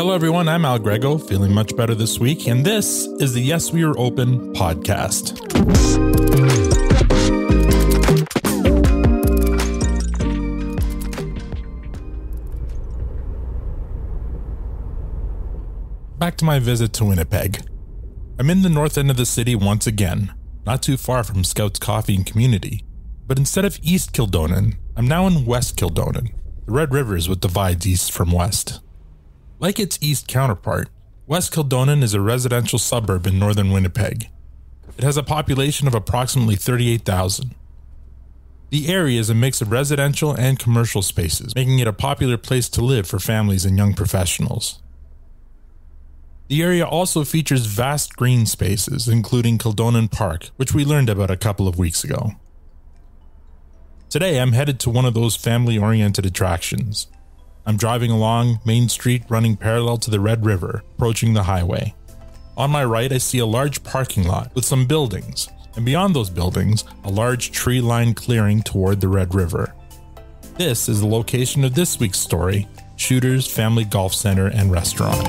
Hello everyone, I'm Al Grego, feeling much better this week, and this is the Yes We Are Open podcast. Back to my visit to Winnipeg. I'm in the north end of the city once again, not too far from Scout's Coffee and Community, but instead of East Kildonan, I'm now in West Kildonan. The Red River is what divides east from west. Like its east counterpart, West Kildonan is a residential suburb in northern Winnipeg. It has a population of approximately 38,000. The area is a mix of residential and commercial spaces, making it a popular place to live for families and young professionals. The area also features vast green spaces, including Kildonan Park, which we learned about a couple of weeks ago. Today, I'm headed to one of those family-oriented attractions. I'm driving along Main Street running parallel to the Red River, approaching the highway. On my right, I see a large parking lot with some buildings, and beyond those buildings, a large tree-lined clearing toward the Red River. This is the location of this week's story, Shooters Family Golf Center and Restaurant.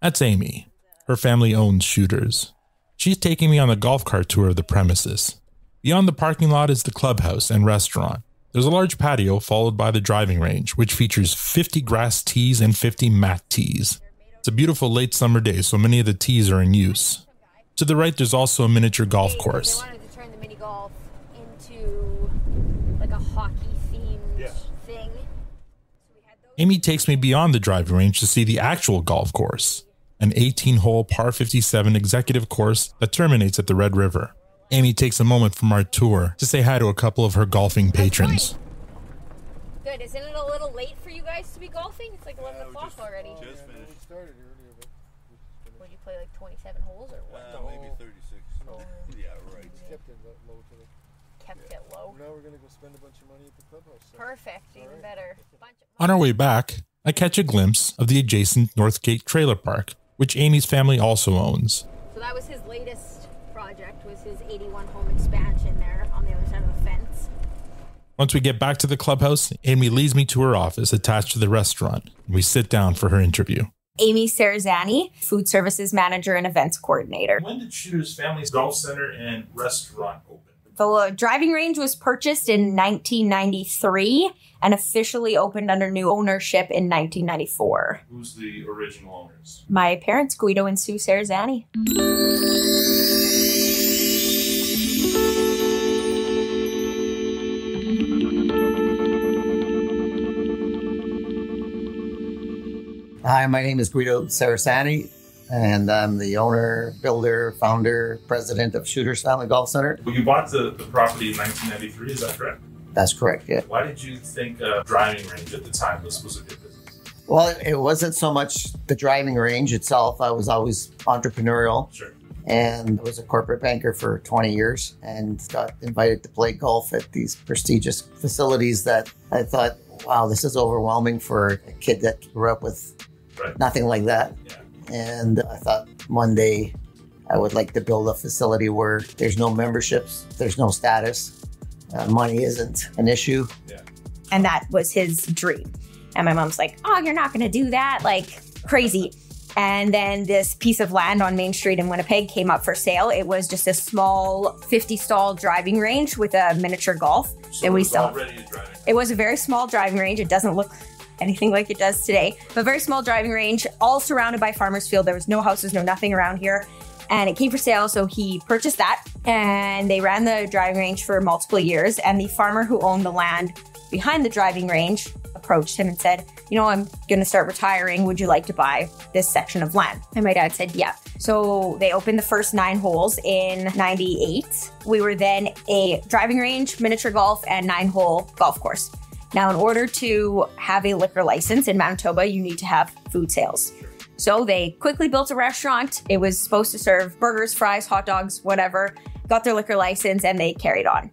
That's Amy. Her family owns Shooters. She's taking me on a golf cart tour of the premises. Beyond the parking lot is the clubhouse and restaurant. There's a large patio followed by the driving range, which features 50 grass tees and 50 mat tees. It's a beautiful late summer day, so many of the tees are in use. To the right, there's also a miniature golf course. They wanted to turn the mini golf into like a hockey-themed thing. Amy takes me beyond the driving range to see the actual golf course, an 18-hole par 57 executive course that terminates at the Red River. Amy takes a moment from our tour to say hi to a couple of her golfing patrons. Good. Isn't it a little late for you guys to be golfing? It's like 11 o'clock already. Just finished. Would you play like 27 holes or what? Maybe 36. Oh. Yeah, right. Kept it low. Now we're going to go spend a bunch of money at the clubhouse. So. Perfect. Even better. On our way back, I catch a glimpse of the adjacent Northgate Trailer Park, which Amy's family also owns. So that was his latest project, was his 81 home expansion there on the other side of the fence. Once we get back to the clubhouse, Amy leads me to her office attached to the restaurant, and we sit down for her interview. Amy Cerasani, food services manager and events coordinator. When did Shooters Family Golf Center and Restaurant open? The driving range was purchased in 1993 and officially opened under new ownership in 1994. Who's the original owners? My parents, Guido and Sue Cerasani. Hi, my name is Guido Cerasani, and I'm the owner, builder, founder, president of Shooters Family Golf Center. Well, you bought the property in 1993, is that correct? That's correct, yeah. Why did you think a driving range at the time was a good business? Well, it wasn't so much the driving range itself. I was always entrepreneurial. Sure. And I was a corporate banker for 20 years and got invited to play golf at these prestigious facilities that I thought, wow, this is overwhelming for a kid that grew up with nothing like that. Yeah. And I thought one day I would like to build a facility where there's no memberships, there's no status, money isn't an issue. Yeah. And that was his dream. And my mom's like, oh, you're not going to do that, like crazy. And then this piece of land on Main Street in Winnipeg came up for sale. It was just a small 50-stall driving range with a miniature golf that we sell. It was a very small driving range. It doesn't look anything like it does today, but very small driving range, all surrounded by farmers field. There was no houses, no nothing around here. And it came for sale, so he purchased that. And they ran the driving range for multiple years. And the farmer who owned the land behind the driving range approached him and said, you know, I'm going to start retiring. Would you like to buy this section of land? And my dad said, yeah. So they opened the first 9 holes in 98. We were then a driving range, miniature golf, and 9-hole golf course. Now, in order to have a liquor license in Manitoba, you need to have food sales. So they quickly built a restaurant. It was supposed to serve burgers, fries, hot dogs, whatever. Got their liquor license and they carried on.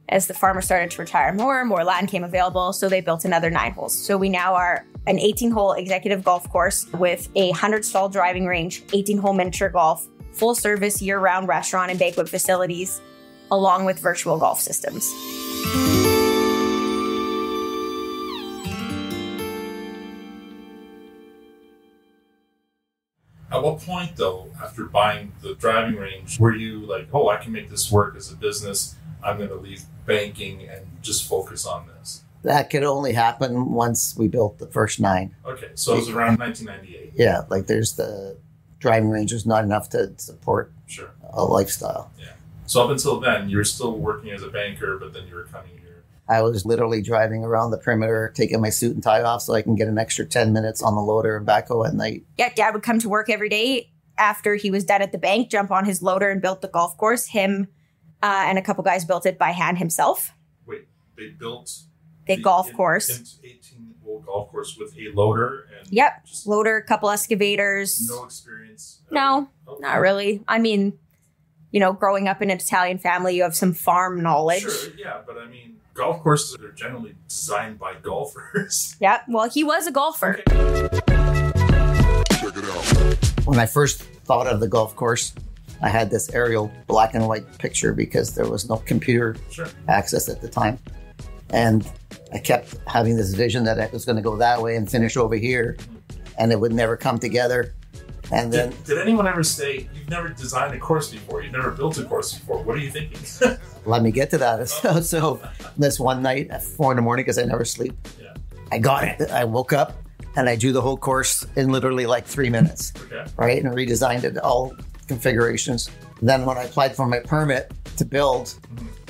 As the farmer started to retire more land came available, so they built another 9 holes. So we now are an 18-hole executive golf course with a 100-stall driving range, 18-hole miniature golf, full-service year-round restaurant and banquet facilities, along with virtual golf systems. At what point, though, after buying the driving range, were you like, oh, I can make this work as a business, I'm going to leave banking and just focus on this? That could only happen once we built the first 9. Okay, so it was around 1998. Yeah, like there's the driving range is not enough to support Sure. a lifestyle. Yeah. So up until then, you were still working as a banker, but then you were coming here. I was literally driving around the perimeter, taking my suit and tie off so I can get an extra 10 minutes on the loader and backhoe at night. Yeah, Dad would come to work every day after he was done at the bank, jump on his loader and built the golf course. Him and a couple guys built it by hand himself. Wait, they built The golf course. 18-hole golf course with a loader and Yep, just loader, a couple excavators. no experience? No, Okay. not really. I mean, you know, growing up in an Italian family, you have some farm knowledge. Sure, yeah, but I mean, golf courses are generally designed by golfers. Yeah, well, he was a golfer. When I first thought of the golf course, I had this aerial black and white picture because there was no computer Sure. access at the time. And I kept having this vision that I was going to go that way and finish over here, and it would never come together. And then Did anyone ever say, you've never designed a course before, you've never built a course before, what are you thinking? let me get to that. So this one night at 4 a.m, because I never sleep, Yeah. I got it. I woke up and I drew the whole course in literally like 3 minutes, Okay. right? And redesigned it, all configurations. Then when I applied for my permit to build,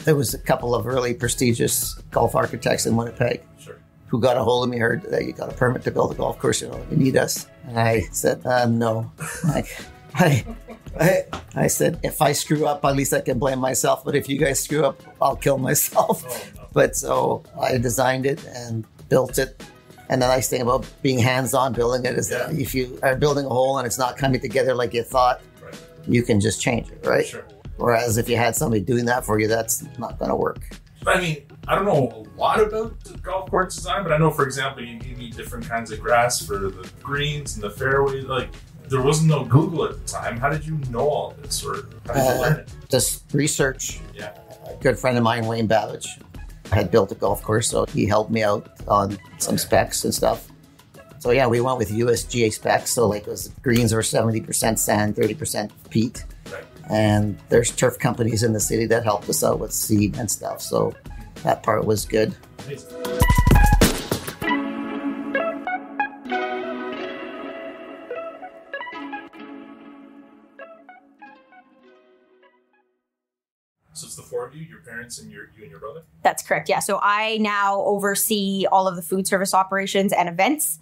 there was a couple of really prestigious golf architects in Winnipeg Sure. who got a hold of me, heard that you got a permit to build a golf course, you need us. And I said, no. I said, if I screw up, at least I can blame myself. But if you guys screw up, I'll kill myself. Oh, no. But so I designed it and built it. And the nice thing about being hands-on building it is that if you are building a hole and it's not coming together like you thought, Right. you can just change it, right? Sure. Whereas if you had somebody doing that for you, that's not going to work. But I mean, I don't know a lot about the golf course design, but I know, for example, you need different kinds of grass for the greens and the fairway. Like, there wasn't no Google at the time. How did you know all this, or how did you learn it? Just research. Yeah. A good friend of mine, Wayne Babbage, had built a golf course, so he helped me out on some specs and stuff. So yeah, we went with USGA specs. So like, it was greens were 70% sand, 30% peat. Right. And there's turf companies in the city that helped us out with seed and stuff. So that part was good. Amazing. So it's the 4 of you, your parents and you and your brother? That's correct. Yeah. So I now oversee all of the food service operations and events,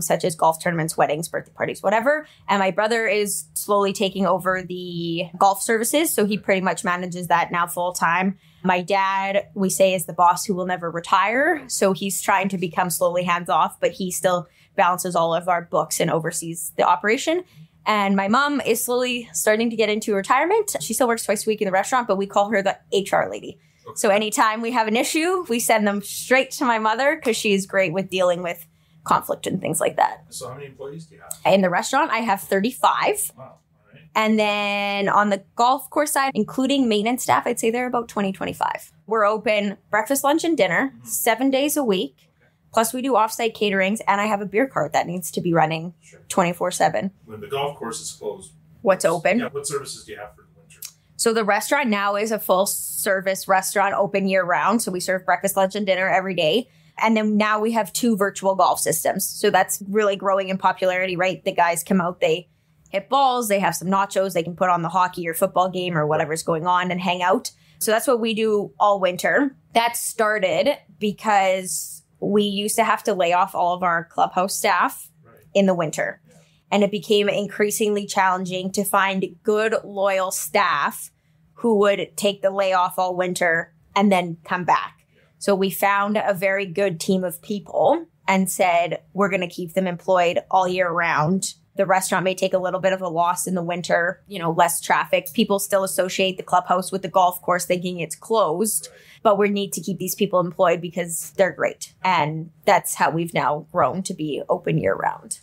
such as golf tournaments, weddings, birthday parties, whatever. And my brother is slowly taking over the golf services. So he pretty much manages that now full time. My dad, we say, is the boss who will never retire. So he's trying to become slowly hands off, but he still balances all of our books and oversees the operation. And my mom is slowly starting to get into retirement. She still works twice a week in the restaurant, but we call her the HR lady. Okay. So anytime we have an issue, we send them straight to my mother because she's great with dealing with conflict and things like that. So how many employees do you have? In the restaurant, I have 35. Wow. All right. And then on the golf course side, including maintenance staff, I'd say they're about 20, 25. We're open breakfast, lunch, and dinner 7 days a week. Plus, we do offsite caterings, and I have a beer cart that needs to be running 24/7. When the golf course is closed, What's open? Yeah, what services do you have for the winter? So the restaurant now is a full service restaurant open year round. So we serve breakfast, lunch, and dinner every day. And then now we have 2 virtual golf systems. So that's really growing in popularity, right? The guys come out, they hit balls, they have some nachos, they can put on the hockey or football game or whatever's going on and hang out. So that's what we do all winter. That started because we used to have to lay off all of our clubhouse staff in the winter. Yeah. And it became increasingly challenging to find good, loyal staff who would take the layoff all winter and then come back. So we found a very good team of people and said, we're going to keep them employed all year round The restaurant may take a little bit of a loss in the winter, less traffic. People still associate the clubhouse with the golf course thinking it's closed, but we need to keep these people employed because they're great. And that's how we've now grown to be open year round.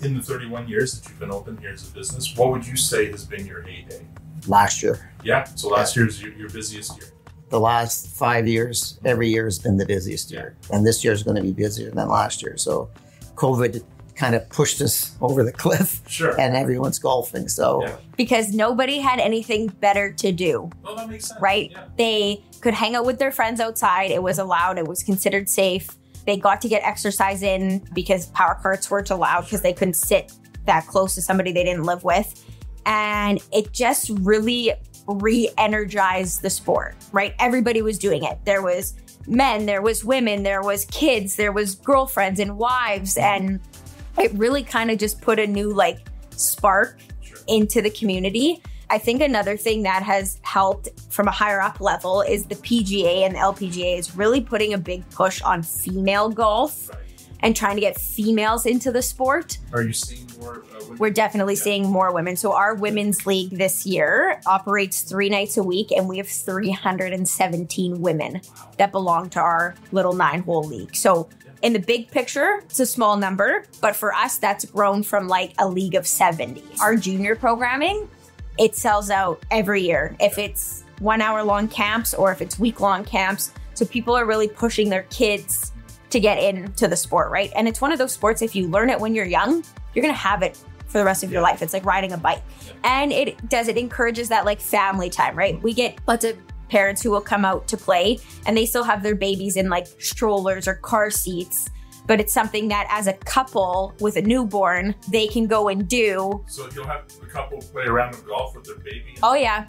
In the 31 years that you've been open here as a business, what would you say has been your heyday? Last year. Yeah, so last year is your busiest year. The last 5 years, every year has been the busiest year. And this year is going to be busier than last year. So COVID kind of pushed us over the cliff. Sure. And everyone's golfing. So because nobody had anything better to do. Well, that makes sense. Right? Yeah. They could hang out with their friends outside. It was allowed. It was considered safe. They got to get exercise in because power carts weren't allowed because they couldn't sit that close to somebody they didn't live with. And it just really re-energized the sport, right? Everybody was doing it. There was men, there was women, there was kids, there was girlfriends and wives. And it really kind of just put a new spark into the community. I think another thing that has helped from a higher up level is the PGA and the LPGA is really putting a big push on female golf and trying to get females into the sport. Are you seeing more women? We're definitely seeing more women. So our women's league this year operates 3 nights a week, and we have 317 women that belong to our little 9-hole league. So in the big picture, it's a small number, but for us, that's grown from a league of 70. Our junior programming, it sells out every year. If it's 1 hour long camps or if it's week long camps. So people are really pushing their kids to get into the sport, right? And it's one of those sports, if you learn it when you're young, you're going to have it for the rest of your life. It's like riding a bike. And it encourages that family time, right? We get lots of parents who will come out to play and they still have their babies in strollers or car seats. But it's something that as a couple with a newborn, they can go and do. So you'll have the couple play around with golf with their baby? Oh, yeah.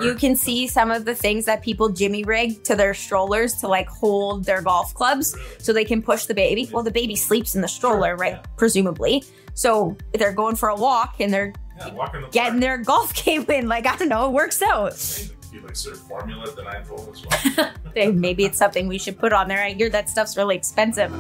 You can see some of the things that people jimmy rig to their strollers to hold their golf clubs so they can push the baby. Well, the baby sleeps in the stroller, right? Yeah. Presumably. So they're going for a walk and they're getting their golf game in. I don't know, it works out. Sort of formula at the 9th hole as well. Maybe it's something we should put on there. I hear that stuff's really expensive.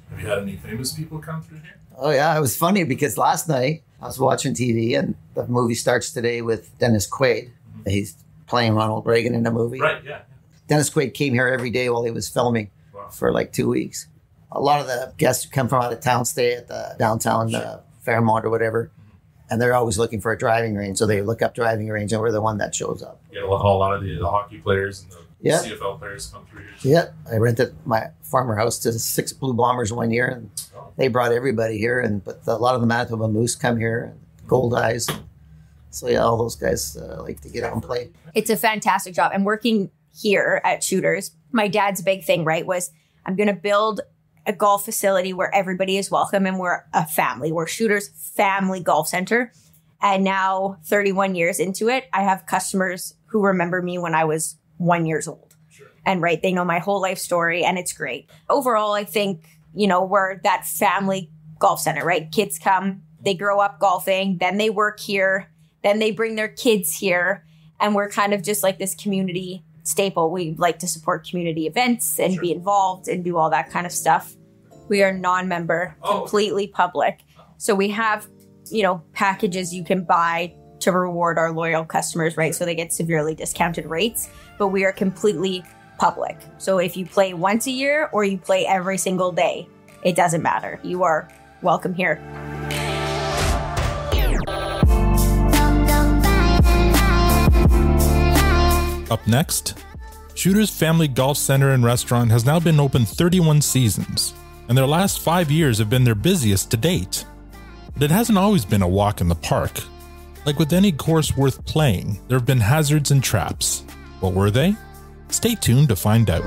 Have you had any famous people come through here? Oh, yeah. It was funny because last night I was watching TV and the movie starts today with Dennis Quaid. Mm-hmm. He's playing Ronald Reagan in the movie. Right, yeah. Dennis Quaid came here every day while he was filming for 2 weeks. A lot of the guests who come from out of town stay at the downtown Fairmont or whatever. And they're always looking for a driving range. So they look up driving range and we're the one that shows up. Yeah, a lot of the hockey players and the CFL players come through here. Yeah, I rented my farmer house to 6 Blue Bombers 1 year, and they brought everybody here. But a lot of the Manitoba Moose come here, and Gold Eyes. So yeah, all those guys like to get out and play. It's a fantastic job. And working here at Shooters, my dad's big thing, right, was I'm going to build a golf facility where everybody is welcome and we're a family. We're Shooters Family Golf Center. And now 31 years into it, I have customers who remember me when I was 1 year old. Sure. And they know my whole life story and it's great. Overall, I think, we're that family golf center, right? Kids come, they grow up golfing, then they work here, then they bring their kids here. And we're kind of just this community staple. We like to support community events and be involved and do all that kind of stuff. We are non-member, completely public. So we have, packages you can buy to reward our loyal customers, right? So they get severely discounted rates, but we are completely public. So if you play once a year or you play every single day, it doesn't matter. You are welcome here. Up next, Shooters Family Golf Center and Restaurant has now been open 31 seasons, and their last 5 years have been their busiest to date. But it hasn't always been a walk in the park. Like with any course worth playing, there have been hazards and traps. What were they? Stay tuned to find out.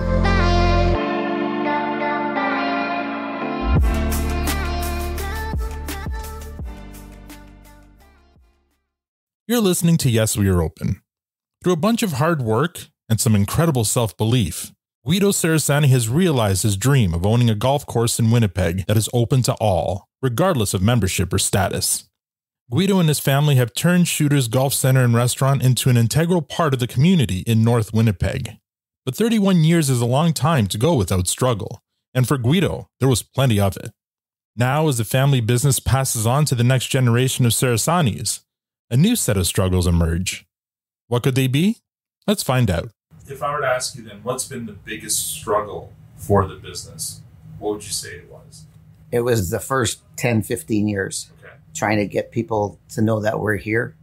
You're listening to Yes, We Are Open. Through a bunch of hard work and some incredible self-belief, Guido Cerasani has realized his dream of owning a golf course in Winnipeg that is open to all, regardless of membership or status. Guido and his family have turned Shooters Golf Center and Restaurant into an integral part of the community in North Winnipeg. But 31 years is a long time to go without struggle, and for Guido, there was plenty of it. Now, as the family business passes on to the next generation of Cerasanis, a new set of struggles emerge. What could they be? Let's find out. If I were to ask you then, what's been the biggest struggle for the business? What would you say it was? It was the first 10, 15 years. Okay. Trying to get people to know that we're here.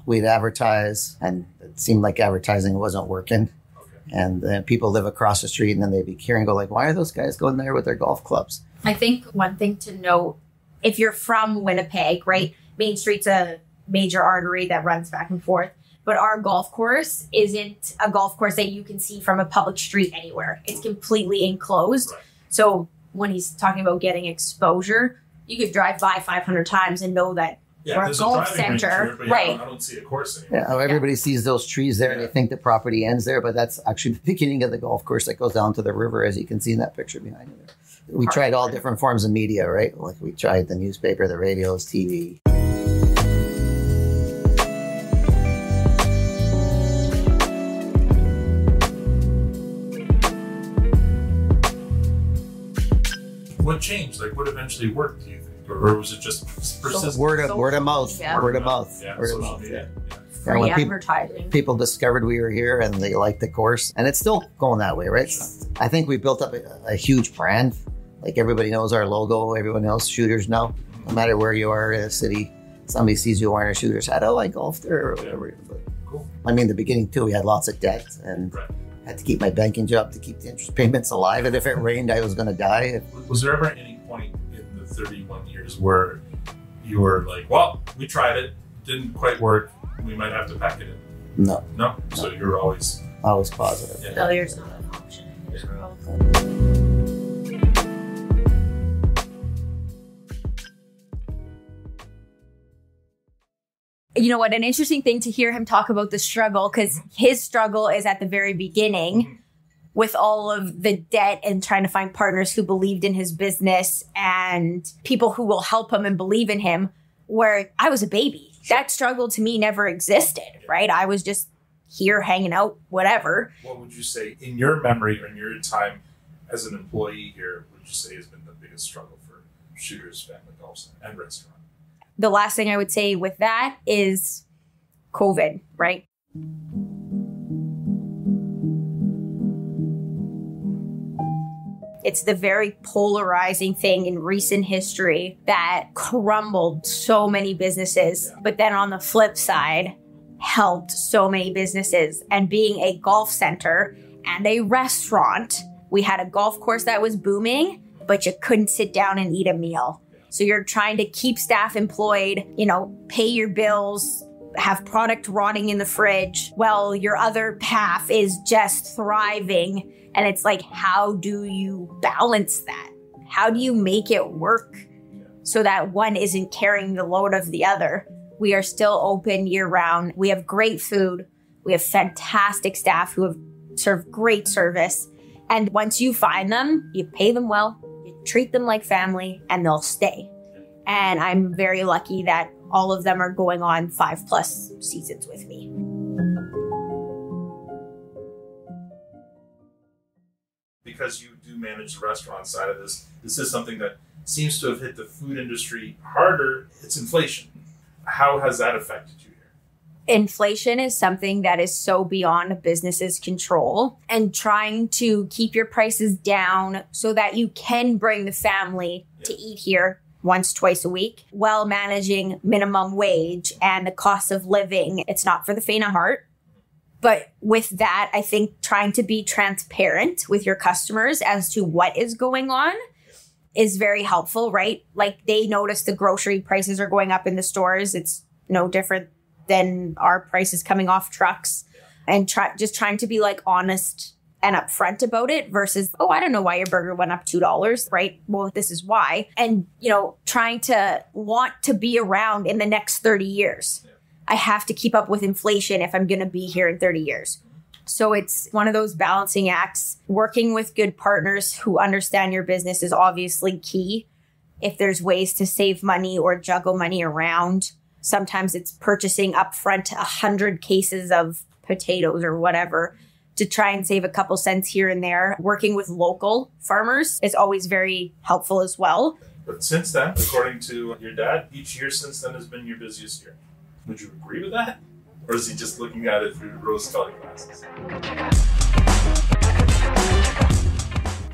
We'd advertise, and it seemed like advertising wasn't working. Okay. And people live across the street, and then they'd be hearing, go like, why are those guys going there with their golf clubs? I think one thing to note, if you're from Winnipeg, right, Main Street's a major artery that runs back and forth. But our golf course isn't a golf course that you can see from a public street anywhere. It's completely enclosed. Right. So when he's talking about getting exposure, you could drive by 500 times and know that we're a golf center. Here, right. I don't see a course anymore. Yeah, everybody sees those trees there. They think the property ends there, but that's actually the beginning of the golf course that goes down to the river, as you can see in that picture behind you there. We tried all different forms of media, right? Like we tried the newspaper, the radios, TV. What changed? Like, what eventually worked, do you think? Or was it just persistent? Word of mouth. Yeah. Word of mouth. Yeah, Word of social mouth. media. Yeah. Free when advertising. people discovered we were here and they liked the course, and it's still going that way, right? I think we built up a huge brand. Like everybody knows our logo. Everyone knows Shooters now. No matter where you are in a city, somebody sees you wearing a Shooters hat. Oh, I golfed there or whatever. But, Cool. I mean, in the beginning too, we had lots of debt and had to keep my banking job to keep the interest payments alive. And if it rained, I was going to die. Was there ever any point in the 31 years where you were like, well, we tried it, didn't quite work, we might have to pack it in? No. No? So you were always positive. Yeah. Failure's not an option in this world. You know what? An interesting thing to hear him talk about the struggle, because his struggle is at the very beginning with all of the debt and trying to find partners who believed in his business and people who will help him and believe in him, where I was a baby. That struggle to me never existed, right? I was just here hanging out, whatever. What would you say, in your memory or in your time as an employee here, would you say has been the biggest struggle for Shooters Family Golf Center and Restaurant? The last thing I would say with that is COVID, right? It's the very polarizing thing in recent history that crumbled so many businesses, but then on the flip side, helped so many businesses. And being a golf center and a restaurant, we had a golf course that was booming, but you couldn't sit down and eat a meal. So you're trying to keep staff employed, pay your bills, have product rotting in the fridge. Well, your other half is just thriving. And it's like, how do you balance that? How do you make it work so that one isn't carrying the load of the other? We are still open year round. We have great food. We have fantastic staff who have served great service. And once you find them, you pay them well, you treat them like family, and they'll stay. And I'm very lucky that all of them are going on 5+ seasons with me. Because you do manage the restaurant side of this is something that seems to have hit the food industry harder. It's inflation. How has that affected you here? Inflation is something that is so beyond a business's control, and trying to keep your prices down so that you can bring the family to eat here once, twice a week, while managing minimum wage and the cost of living. It's not for the faint of heart. But with that, I think trying to be transparent with your customers as to what is going on is very helpful, right? Like, they notice the grocery prices are going up in the stores. It's no different than our prices coming off trucks, and just trying to be like honest and upfront about it versus, oh, I don't know why your burger went up $2, right? Well, this is why. And, trying to want to be around in the next 30 years. I have to keep up with inflation if I'm going to be here in 30 years. So it's one of those balancing acts. Working with good partners who understand your business is obviously key. If there's ways to save money or juggle money around, sometimes it's purchasing upfront 100 cases of potatoes or whatever to try and save a couple cents here and there. Working with local farmers is always very helpful as well. But since then, according to your dad, each year since then has been your busiest year. Would you agree with that? Or is he just looking at it through rose-colored glasses?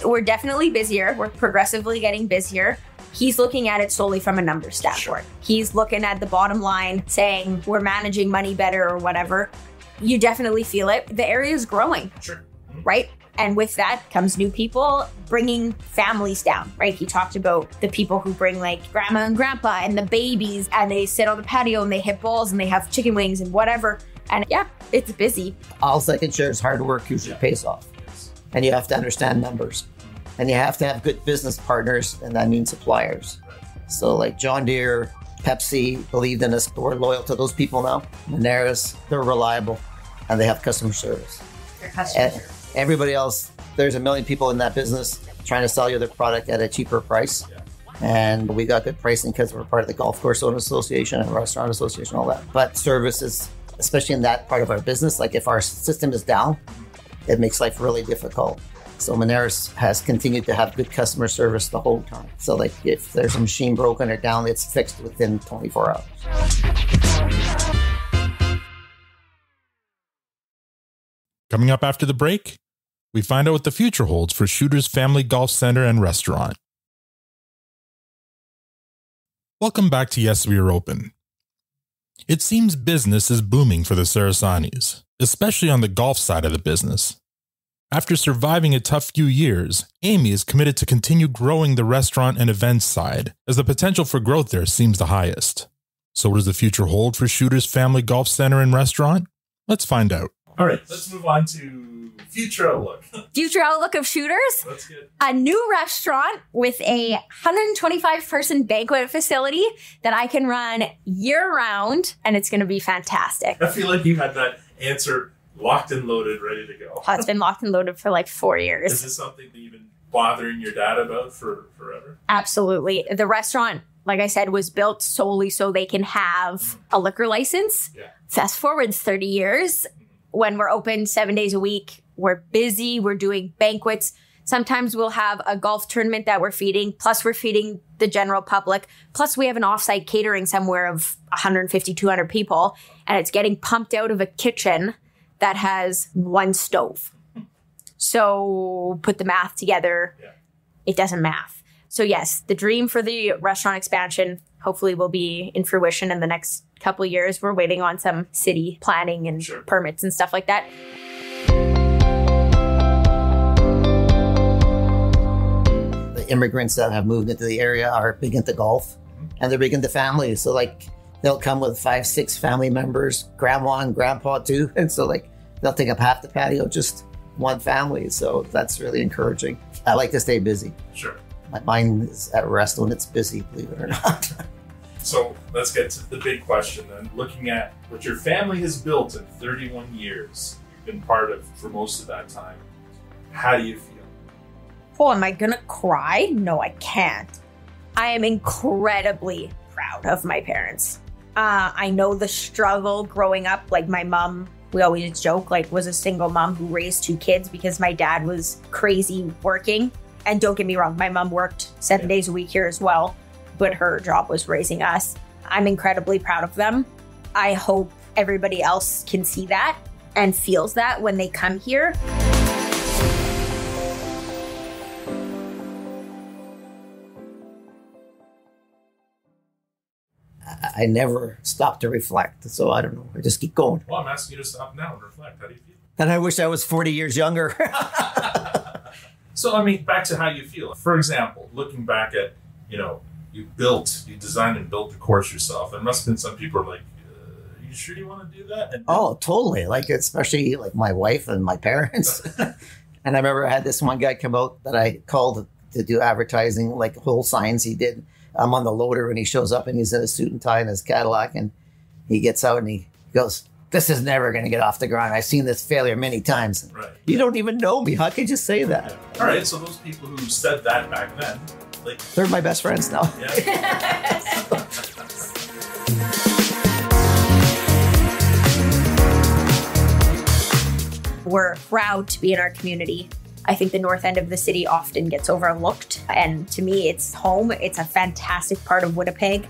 We're definitely busier. We're progressively getting busier. He's looking at it solely from a numbers standpoint. Sure. He's looking at the bottom line, saying we're managing money better or whatever. You definitely feel it. The area is growing, sure, right? And with that comes new people bringing families down, right? He talked about the people who bring like grandma and grandpa and the babies, and they sit on the patio and they hit balls and they have chicken wings and whatever. And yeah, it's busy. All I can share is hard work usually pays off. And you have to understand numbers. And you have to have good business partners, and that means suppliers. So like John Deere, Pepsi believed in us. We're loyal to those people now. Moneris, they're reliable, and they have customer service. Everybody else, there's a million people in that business trying to sell you their product at a cheaper price. Yeah. And we got good pricing because we're part of the Golf Course Owner Association and Restaurant Association, all that. But services, especially in that part of our business, like if our system is down, it makes life really difficult. So Moneris has continued to have good customer service the whole time. So like if there's a machine broken or down, it's fixed within 24 hours. Coming up after the break, we find out what the future holds for Shooters Family Golf Center and Restaurant. Welcome back to Yes, We Are Open. It seems business is booming for the Cerasanis, especially on the golf side of the business. After surviving a tough few years, Amy is committed to continue growing the restaurant and events side, as the potential for growth there seems the highest. So what does the future hold for Shooters Family Golf Center and Restaurant? Let's find out. All right, let's move on to future outlook. Future outlook of Shooters? That's good. A new restaurant with a 125-person banquet facility that I can run year-round, and it's going to be fantastic. I feel like you had that answer locked and loaded, ready to go. Oh, it's been locked and loaded for like 4 years. Is this something that you've been bothering your dad about for forever? Absolutely. The restaurant, like I said, was built solely so they can have a liquor license. Yeah. Fast forward 30 years. When we're open 7 days a week, we're busy, we're doing banquets. Sometimes we'll have a golf tournament that we're feeding, plus we're feeding the general public. Plus we have an offsite catering somewhere of 150, 200 people, and it's getting pumped out of a kitchen that has one stove. So put the math together, It doesn't math. So yes, the dream for the restaurant expansion hopefully will be in fruition in the next couple of years. We're waiting on some city planning and permits and stuff like that. The immigrants that have moved into the area are big into golf, and they're big into family. So like they'll come with 5, 6 family members, grandma and grandpa too. And so like they'll take up half the patio, just one family. So that's really encouraging. I like to stay busy. Sure. My mind is at rest when it's busy, believe it or not. So let's get to the big question then. Looking at what your family has built in 31 years, you've been part of for most of that time. How do you feel? Oh, am I gonna cry? No, I can't. I am incredibly proud of my parents. I know the struggle growing up. Like my mom, we always joke, like was a single mom who raised 2 kids because my dad was crazy working. And don't get me wrong, my mom worked 7 days a week here as well, but her job was raising us. I'm incredibly proud of them. I hope everybody else can see that and feels that when they come here. I never stop to reflect. So I don't know. I just keep going. Well, I'm asking you to stop now and reflect. How do you feel? And I wish I was 40 years younger. So, I mean, back to how you feel. For example, looking back at, you designed and built the course yourself. There must have been some people who are like, you sure you want to do that? And oh, totally. Like, especially like my wife and my parents. And I remember I had this one guy come out that I called to do advertising, like whole signs he did. I'm on the loader and he shows up and he's in a suit and tie in his Cadillac, and he gets out and he goes, this is never going to get off the ground. I've seen this failure many times. Right. You don't even know me. How could you say that? Yeah. All right. So those people who said that back then, like, they're my best friends now. Yeah. We're proud to be in our community. I think the north end of the city often gets overlooked. And to me, it's home. It's a fantastic part of Winnipeg.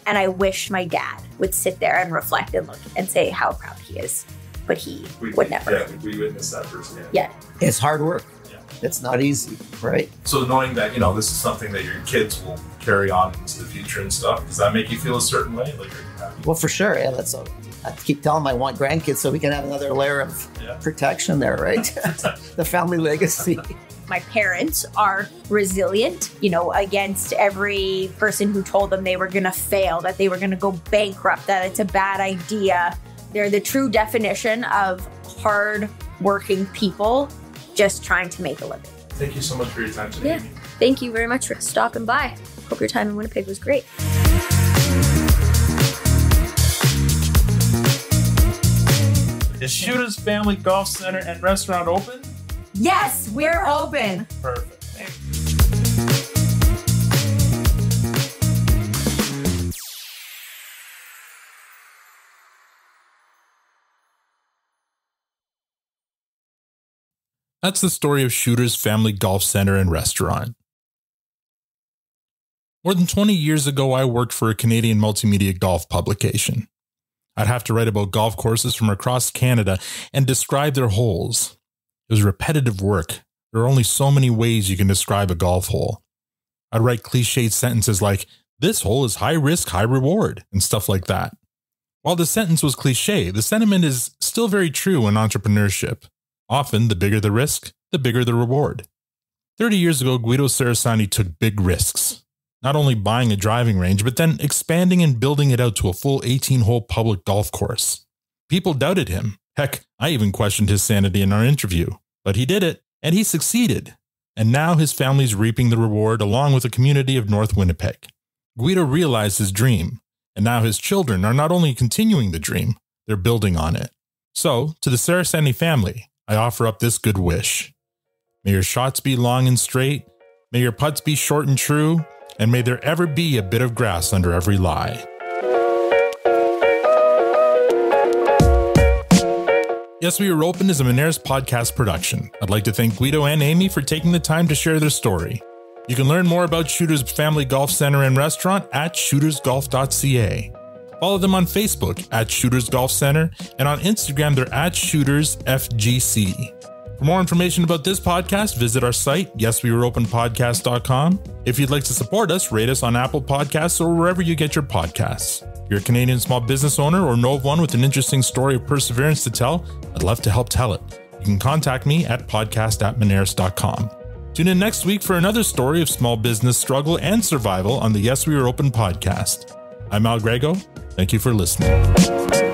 And I wish my dad would sit there and reflect and look and say how proud he is. But he would never. Yeah, we witnessed that firsthand. Yeah. It's hard work. Yeah. It's not easy, right? So knowing that, this is something that your kids will carry on into the future and stuff, does that make you feel a certain way? Like, are you happy? Well, for sure. Yeah, I keep telling them I want grandkids so we can have another layer of protection there, right? The family legacy. My parents are resilient, against every person who told them they were going to fail, that they were going to go bankrupt, that it's a bad idea. They're the true definition of hard-working people just trying to make a living. Thank you so much for your time today, Amy. Thank you very much for stopping by. Hope your time in Winnipeg was great. Is Shooters Family Golf Center and Restaurant open? Yes, we're open. Perfect. Thank you. That's the story of Shooters Family Golf Center and Restaurant. More than 20 years ago, I worked for a Canadian multimedia golf publication. I'd have to write about golf courses from across Canada and describe their holes. It was repetitive work. There are only so many ways you can describe a golf hole. I'd write cliched sentences like, "This hole is high risk, high reward," and stuff like that. While the sentence was cliche, the sentiment is still very true in entrepreneurship. Often, the bigger the risk, the bigger the reward. 30 years ago, Amy Cerasani took big risks. Not only buying a driving range, but then expanding and building it out to a full 18-hole public golf course. People doubted him. Heck, I even questioned his sanity in our interview. But he did it, and he succeeded. And now his family's reaping the reward along with the community of North Winnipeg. Guido realized his dream, and now his children are not only continuing the dream, they're building on it. So, to the Cerasani family, I offer up this good wish. May your shots be long and straight, may your putts be short and true, and may there ever be a bit of grass under every lie. Yes, We Are Open is a Moneris podcast production. I'd like to thank Guido and Amy for taking the time to share their story. You can learn more about Shooters Family Golf Center and Restaurant at shootersgolf.ca. Follow them on Facebook at Shooters Golf Center, and on Instagram they're at ShootersFGC. For more information about this podcast, visit our site, yesweareopenpodcast.com. If you'd like to support us, rate us on Apple Podcasts or wherever you get your podcasts. If you're a Canadian small business owner or know of one with an interesting story of perseverance to tell, I'd love to help tell it. You can contact me at podcast@moneris.com. Tune in next week for another story of small business struggle and survival on the Yes We Are Open podcast. I'm Al Grego. Thank you for listening.